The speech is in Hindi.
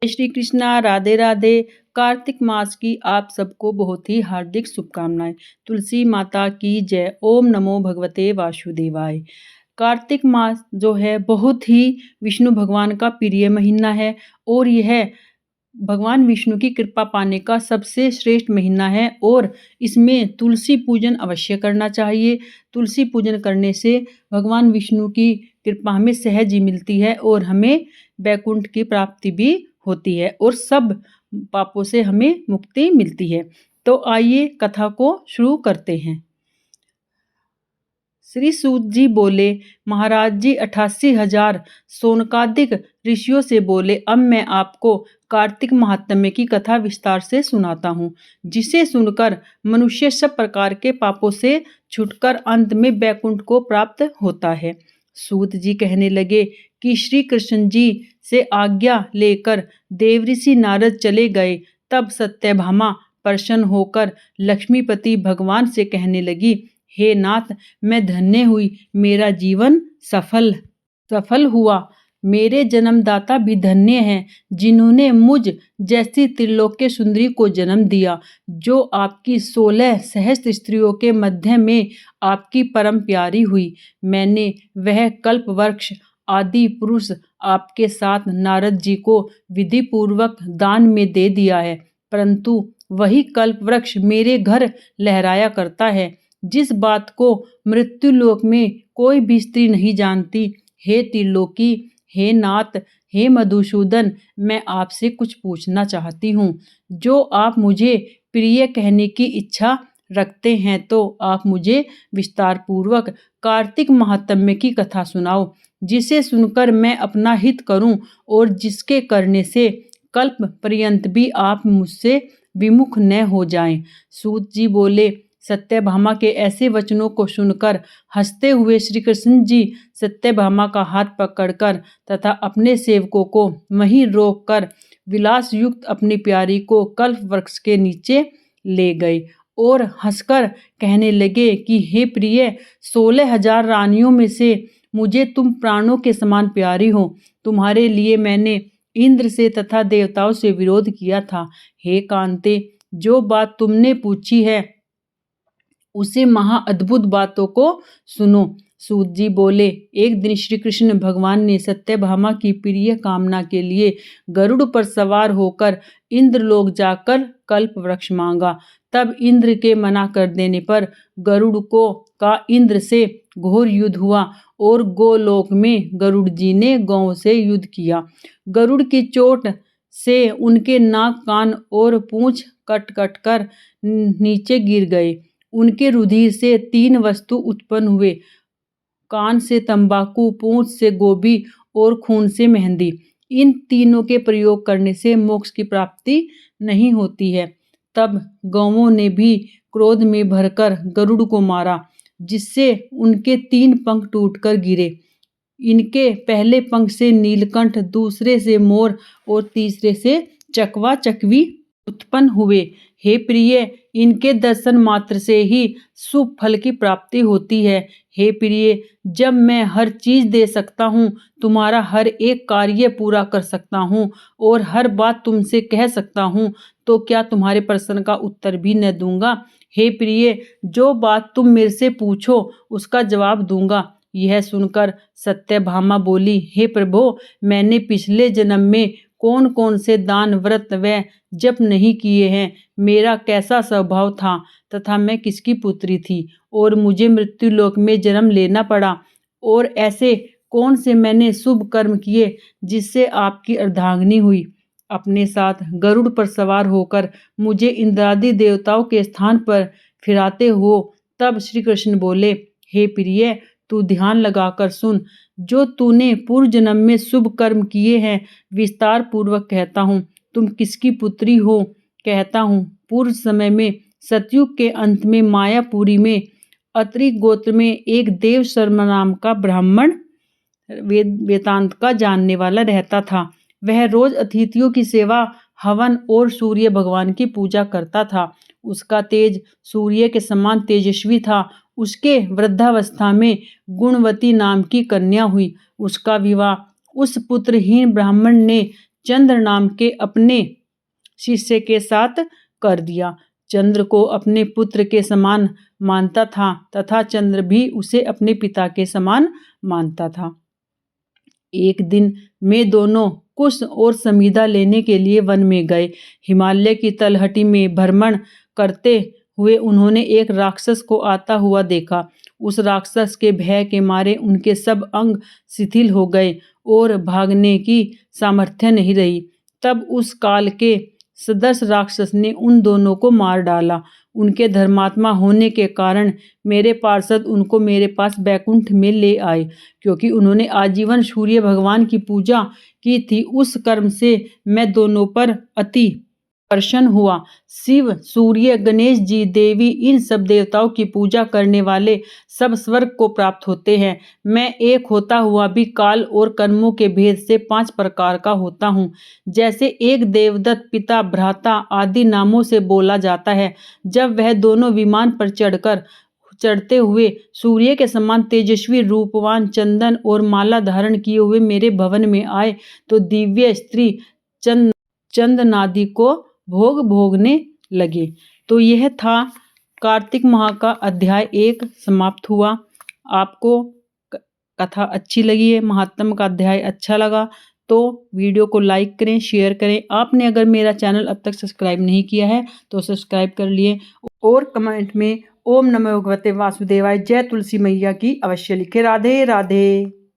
जय श्री कृष्णा, राधे राधे। कार्तिक मास की आप सबको बहुत ही हार्दिक शुभकामनाएं। तुलसी माता की जय। ओम नमो भगवते वासुदेवाय। कार्तिक मास जो है बहुत ही विष्णु भगवान का प्रिय महीना है और यह भगवान विष्णु की कृपा पाने का सबसे श्रेष्ठ महीना है और इसमें तुलसी पूजन अवश्य करना चाहिए। तुलसी पूजन करने से भगवान विष्णु की कृपा हमें सहज ही मिलती है और हमें वैकुंठ की प्राप्ति भी होती है और सब पापों से हमें मुक्ति मिलती है। तो आइए कथा को शुरू करते हैं। श्री सूत जी बोले, महाराज जी 88,000 सोनकादिक ऋषियों से बोले, अब मैं आपको कार्तिक महात्म्य की कथा विस्तार से सुनाता हूँ, जिसे सुनकर मनुष्य सब प्रकार के पापों से छुटकर अंत में वैकुंठ को प्राप्त होता है। सूत जी कहने लगे कि श्री कृष्ण जी से आज्ञा लेकर देवऋषि नारद चले गए। तब सत्यभामा प्रसन्न होकर लक्ष्मीपति भगवान से कहने लगी, हे नाथ, मैं धन्य हुई, मेरा जीवन सफल हुआ। मेरे जन्मदाता भी धन्य हैं, जिन्होंने मुझ जैसी त्रिलोक्य सुंदरी को जन्म दिया, जो आपकी 16 सहस्त्र स्त्रियों के मध्य में आपकी परम प्यारी हुई। मैंने वह कल्प वृक्ष आदि पुरुष आपके साथ नारद जी को विधि पूर्वक दान में दे दिया है, परंतु वही कल्प वृक्ष मेरे घर लहराया करता है, जिस बात को मृत्युलोक में कोई भी स्त्री नहीं जानती। हे त्रिलोकी, हे नाथ, हे मधुसूदन, मैं आपसे कुछ पूछना चाहती हूँ। जो आप मुझे प्रिय कहने की इच्छा रखते हैं तो आप मुझे विस्तार पूर्वक कार्तिक महात्म्य की कथा सुनाओ, जिसे सुनकर मैं अपना हित करूं और जिसके करने से कल्प पर्यंत भी आप मुझसे विमुख न हो जाएं। सूत जी बोले, सत्यभामा के ऐसे वचनों को सुनकर हंसते हुए श्री कृष्ण जी सत्यभामा का हाथ पकड़कर तथा अपने सेवकों को वहीं रोककर विलास युक्त अपनी प्यारी को कल्प वृक्ष के नीचे ले गए और हंसकर कहने लगे कि हे प्रिय, 16,000 रानियों में से मुझे तुम प्राणों के समान प्यारी हो। तुम्हारे लिए मैंने इंद्र से तथा देवताओं से विरोध किया था। हे कांते, जो बात तुमने पूछी है उसे महा अद्भुत बातों को सुनो। सूत जी बोले, एक दिन श्री कृष्ण भगवान ने सत्यभामा की प्रिय कामना के लिए गरुड़ पर सवार होकर इंद्रलोक जाकर कल्प वृक्ष मांगा। तब इंद्र के मना कर देने पर गरुड़ को का इंद्र से घोर युद्ध हुआ और गोलोक में गरुड़ जी ने गौ से युद्ध किया। गरुड़ की चोट से उनके नाक, कान और पूंछ कट कट कर नीचे गिर गए। उनके रुधिर से 3 वस्तु उत्पन्न हुए, कान से तंबाकू, पूंछ से गोभी और खून से मेहंदी। इन तीनों के प्रयोग करने से मोक्ष की प्राप्ति नहीं होती है। तब गौओं ने भी क्रोध में भरकर गरुड़ को मारा, जिससे उनके 3 पंख टूटकर गिरे। इनके पहले पंख से नीलकंठ, दूसरे से मोर और तीसरे से चकवा चकवी उत्पन्न हुए। हे प्रिय, इनके दर्शन मात्र से ही शुभ फल की प्राप्ति होती है। हे प्रिय, जब मैं हर चीज दे सकता हूँ, तुम्हारा हर एक कार्य पूरा कर सकता हूँ और हर बात तुमसे कह सकता हूँ, तो क्या तुम्हारे प्रश्न का उत्तर भी न दूंगा? हे प्रिय, जो बात तुम मेरे से पूछो उसका जवाब दूंगा। यह सुनकर सत्यभामा बोली, हे प्रभो, मैंने पिछले जन्म में कौन कौन से दान, व्रत व जप नहीं किए हैं, मेरा कैसा स्वभाव था तथा मैं किसकी पुत्री थी और मुझे मृत्युलोक में जन्म लेना पड़ा, और ऐसे कौन से मैंने शुभ कर्म किए जिससे आपकी अर्धांगिनी हुई। अपने साथ गरुड़ पर सवार होकर मुझे इंद्रादि देवताओं के स्थान पर फिराते हो। तब श्री कृष्ण बोले, हे प्रिय, तू ध्यान लगाकर सुन। जो तूने पूर्व जन्म में शुभ कर्म किए हैं विस्तार पूर्वक कहता हूँ। तुम किसकी पुत्री हो? कहता हूँ, पूर्व समय में सतयुग के अंत में मायापुरी में अत्रि गोत्र में एक देव शर्मा नाम का ब्राह्मण वेदांत का जानने वाला रहता था। वह रोज अतिथियों की सेवा, हवन और सूर्य भगवान की पूजा करता था। उसका तेज सूर्य के समान तेजस्वी था। उसके वृद्धावस्था में गुणवती नाम की कन्या हुई। उसका विवाह उस पुत्रहीन ब्राह्मण ने चंद्र नाम के अपने शिष्य के साथ कर दिया। चंद्र को अपने पुत्र के समान मानता था तथा चंद्र भी उसे अपने पिता के समान मानता था। एक दिन मैं दोनों कुश और समीधा लेने के लिए वन में गए। हिमालय की तलहटी में भ्रमण करते हुए उन्होंने एक राक्षस को आता हुआ देखा। उस राक्षस के भय के मारे उनके सब अंग शिथिल हो गए और भागने की सामर्थ्य नहीं रही। तब उस काल के सदृश राक्षस ने उन दोनों को मार डाला। उनके धर्मात्मा होने के कारण मेरे पार्षद उनको मेरे पास बैकुंठ में ले आए, क्योंकि उन्होंने आजीवन सूर्य भगवान की पूजा की थी। उस कर्म से मैं दोनों पर अति प्रसन्न हुआ। शिव, सूर्य, गणेश जी, देवी, इन सब देवताओं की पूजा करने वाले सब स्वर्ग को प्राप्त होते हैं। मैं एक होता हुआ भी काल और कर्मों के भेद से 5 प्रकार का होता हूँ। जैसे एक देवदत्त, पिता, भ्राता आदि नामों से बोला जाता है। जब वह दोनों विमान पर चढ़ते हुए सूर्य के समान तेजस्वी, रूपवान, चंदन और माला धारण किए हुए मेरे भवन में आए तो दिव्य स्त्री चंदनादि को भोग भोगने लगे। तो यह था कार्तिक माह का अध्याय 1 समाप्त हुआ। आपको कथा अच्छी लगी है, महात्म का अध्याय अच्छा लगा तो वीडियो को लाइक करें, शेयर करें। आपने अगर मेरा चैनल अब तक सब्सक्राइब नहीं किया है तो सब्सक्राइब कर लिए और कमेंट में ओम नमो भगवते वासुदेवाय, जय तुलसी मैया की अवश्य लिखे। राधे राधे।